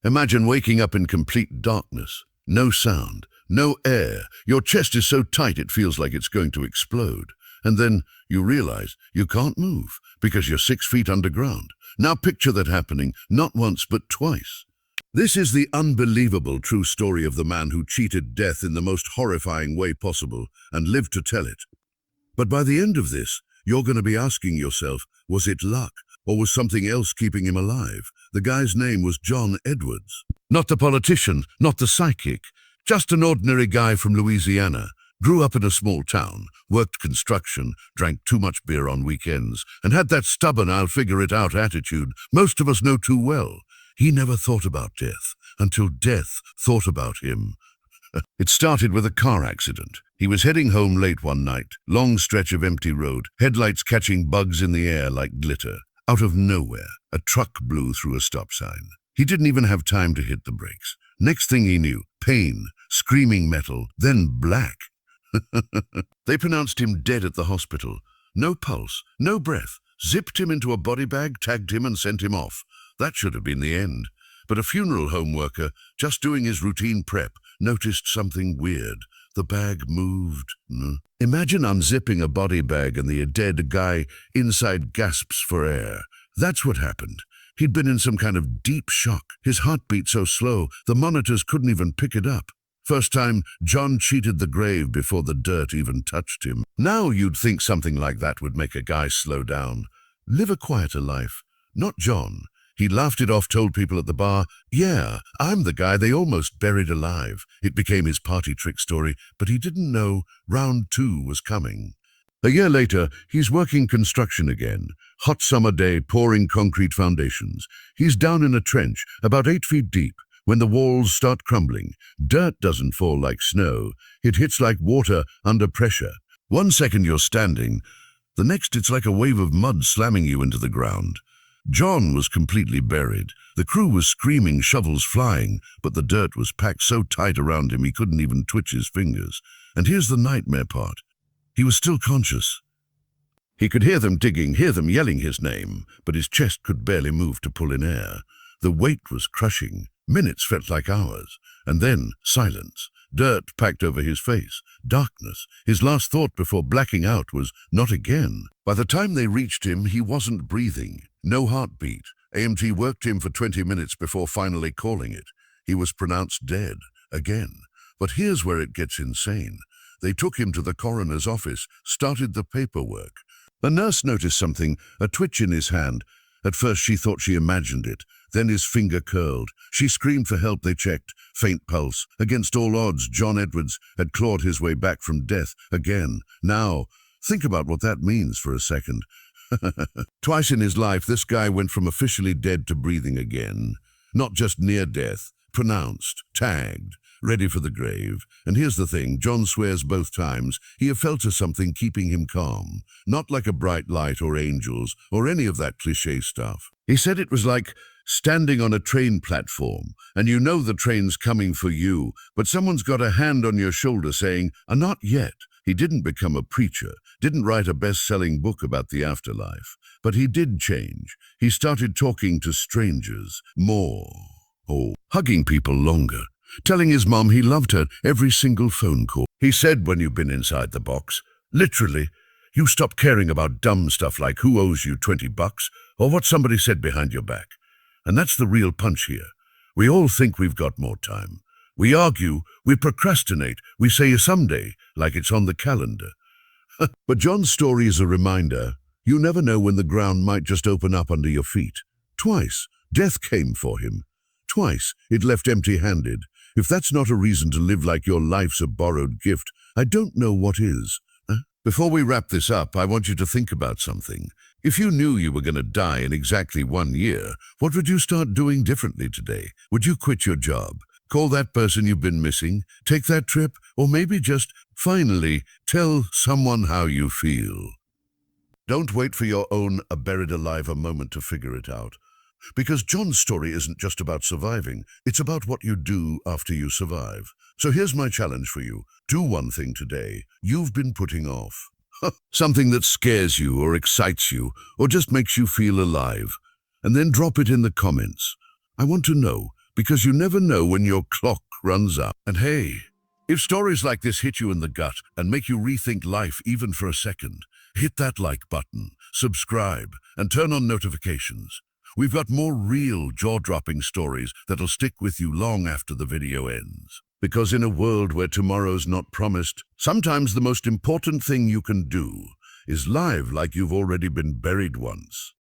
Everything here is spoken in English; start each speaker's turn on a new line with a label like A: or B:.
A: Imagine waking up in complete darkness. No sound, no air. Your chest is so tight it feels like it's going to explode. And then you realize you can't move because you're 6 feet underground. Now picture that happening not once but twice. This is the unbelievable true story of the man who cheated death in the most horrifying way possible and lived to tell it. But by the end of this, you're going to be asking yourself, was it luck or was something else keeping him alive? The guy's name was John Edwards. Not the politician, not the psychic, just an ordinary guy from Louisiana. Grew up in a small town, worked construction, drank too much beer on weekends, and had that stubborn I'll figure it out attitude most of us know too well. He never thought about death until death thought about him. It started with a car accident. He was heading home late one night, long stretch of empty road, headlights catching bugs in the air like glitter. Out of nowhere, a truck blew through a stop sign. He didn't even have time to hit the brakes. Next thing he knew, pain, screaming metal, then black. They pronounced him dead at the hospital. No pulse, no breath. Zipped him into a body bag, tagged him and sent him off. That should have been the end. But a funeral home worker, just doing his routine prep, noticed something weird. The bag moved. Imagine unzipping a body bag and the dead guy inside gasps for air. That's what happened. He'd been in some kind of deep shock. His heartbeat so slow, the monitors couldn't even pick it up. First time, John cheated the grave before the dirt even touched him. Now you'd think something like that would make a guy slow down. Live a quieter life. Not John. He laughed it off, told people at the bar, "Yeah, I'm the guy they almost buried alive." It became his party trick story, but he didn't know round 2 was coming. A year later, he's working construction again. Hot summer day, pouring concrete foundations. He's down in a trench, about 8 feet deep. When the walls start crumbling, dirt doesn't fall like snow. It hits like water under pressure. One second you're standing, the next it's like a wave of mud slamming you into the ground. John was completely buried. The crew was screaming, shovels flying, but the dirt was packed so tight around him he couldn't even twitch his fingers. And here's the nightmare part. He was still conscious. He could hear them digging, hear them yelling his name, but his chest could barely move to pull in air. The weight was crushing. Minutes felt like hours. And then silence. Dirt packed over his face. Darkness. His last thought before blacking out was, not again. By the time they reached him, he wasn't breathing. No heartbeat. AMT worked him for 20 minutes before finally calling it. He was pronounced dead. Again. But here's where it gets insane. They took him to the coroner's office, started the paperwork. The nurse noticed something, a twitch in his hand. At first she thought she imagined it. Then his finger curled. She screamed for help. They checked. Faint pulse. Against all odds, John Edwards had clawed his way back from death again. Now, think about what that means for a second. Twice in his life, this guy went from officially dead to breathing again. Not just near death, pronounced, tagged, ready for the grave. And here's the thing, John swears both times he felt something keeping him calm. Not like a bright light or angels or any of that cliché stuff. He said it was like standing on a train platform, and you know the train's coming for you, but someone's got a hand on your shoulder saying, not yet. He didn't become a preacher, didn't write a best-selling book about the afterlife, but he did change. He started talking to strangers more, hugging people longer, telling his mom he loved her every single phone call. He said when you've been inside the box, literally, you stop caring about dumb stuff like who owes you $20 or what somebody said behind your back. And that's the real punch here. We all think we've got more time. We argue, we procrastinate, we say someday, like it's on the calendar. But John's story is a reminder. You never know when the ground might just open up under your feet. Twice, death came for him. Twice, it left empty-handed. If that's not a reason to live like your life's a borrowed gift, I don't know what is. Before we wrap this up, I want you to think about something. If you knew you were going to die in exactly 1 year, what would you start doing differently today? Would you quit your job? Call that person you've been missing? Take that trip? Or maybe just, finally, tell someone how you feel? Don't wait for your own buried alive a moment to figure it out. Because John's story isn't just about surviving, it's about what you do after you survive. So here's my challenge for you. Do one thing today you've been putting off. Something that scares you or excites you or just makes you feel alive. And then drop it in the comments. I want to know, because you never know when your clock runs out. And hey, if stories like this hit you in the gut and make you rethink life even for a second, hit that like button, subscribe, and turn on notifications. We've got more real, jaw-dropping stories that'll stick with you long after the video ends. Because in a world where tomorrow's not promised, sometimes the most important thing you can do is live like you've already been buried once.